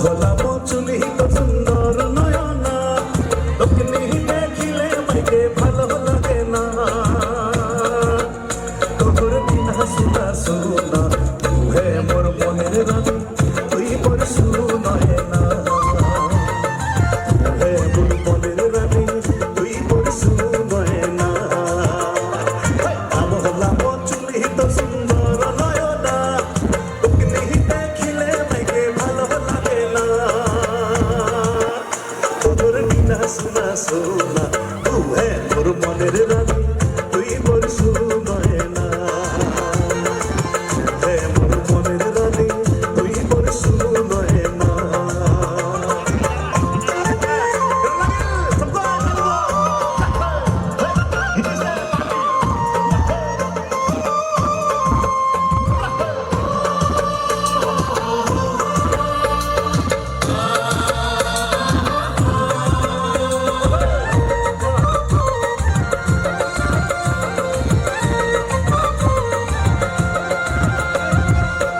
ভোলা মচুলি তো সুন্দর নয়না তোকে নিহি দেখিলে আমাকে ভালো লাগে না তোর বিনা শুনা শুনা হে মোর মনের রানী তুই মোর শুনয় না হে মোর মনের রানী তুই মোর শুনয় না ভোলা মচুলি তো সুন্দর নয়না তোকে নিহি দেখিলে আমাকে ভালো লাগে না তোর বিনা শুনা শুনা হে মোর মনের রানী তুই মোর শুনয় না হে মোর মনের রানী তুই মোর শুনয় না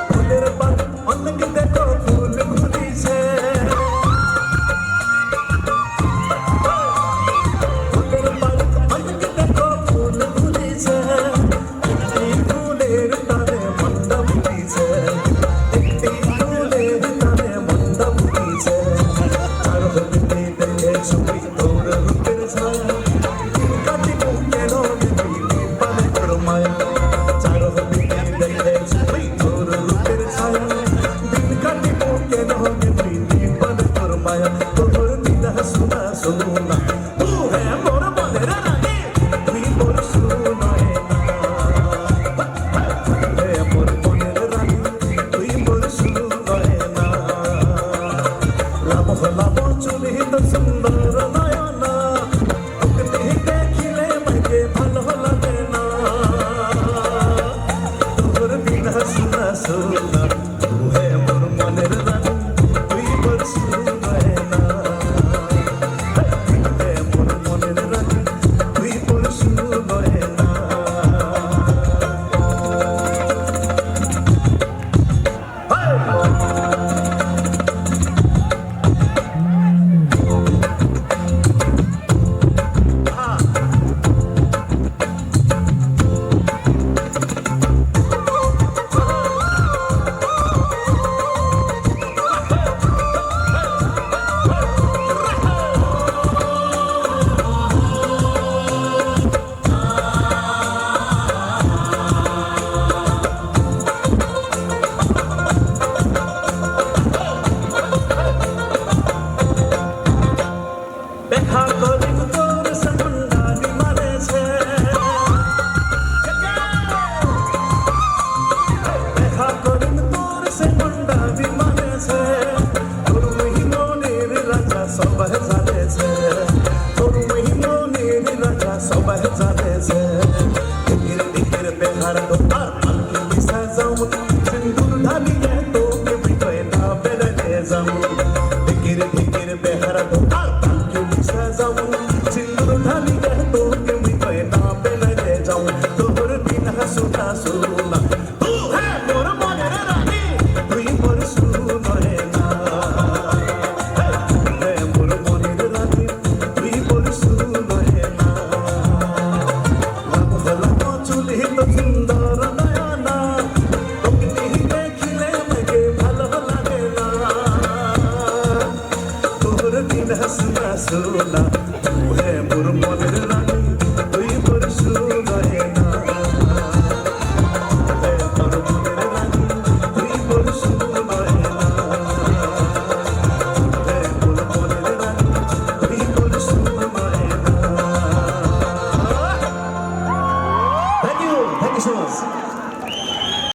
ফুলের পান অনেক দেখো ফুল ঘুরিছে ফুলের পান অনেক দেখো ফুল ঘুরিছে একটি ফুলের টানে মনটা ফুটিছে একটি ফুলের টানে মনটা ফুটিছে চার হইতে দেখে ছবি তোর রূপের ছায়া কাটিব কেন দিবি পানে তোর মায়া চার হইতে দেখে ছবি তোর রূপের ছায়া দিন কাটিব কেন দিবি পানে তোর মায়া তোর বিনা শুনা শুনা তু হে মোর মনের রানী তুই মোর শুনয় না হে মোর মনের রানী তুই মোর শুনয় না লাভ লাভ চুলি তো সুন্দর নয়না তোকে নিহি দেখিলে আমাকে ভালো লাগে না তোর বিনা শুনা শুনা হে মোর মনের রানী তুই মোর শুনয় না হে মোর মনের রানী তুই মোর শুনয় না দেখা করিব তোর সমুন্ডা বিমানেছে দেখা করিব তোর সমুন্ডা বিমানেছে তোর মহিমনের রাজা সবাই জানেছে তোর মহিমনের রাজা সবাই জানেছে দিকের দিকের বেহার দোকার পালকি বিছা যাও সিন্দুর ঢালিয়ে তোকে বিটয় না বেড়ে যাও দিকের দিকের বেহার দোকার যাও সিন্দুর ঢালিয়ে তোকে বিটয় না বেড়ে যাও তোর বিনা শুনা শুনা তু হে মোর মনের রানী তুই মোর শুনয় না হে মোর মনের রানী তুই মোর শুনয় না লাভ লাভ চুলি তো সুন্দর নয়না তোকে নিহি দেখিলে আমাকে ভালো লাগে না তোর বিনা শুনা শুনা হে মোর মনের রানী তুই মোর শুনয় না হে মোর মনের রানী তুই মোর শুনয় না হে মোর মনের রানী তুই মোর শুনয় না Thank you so much.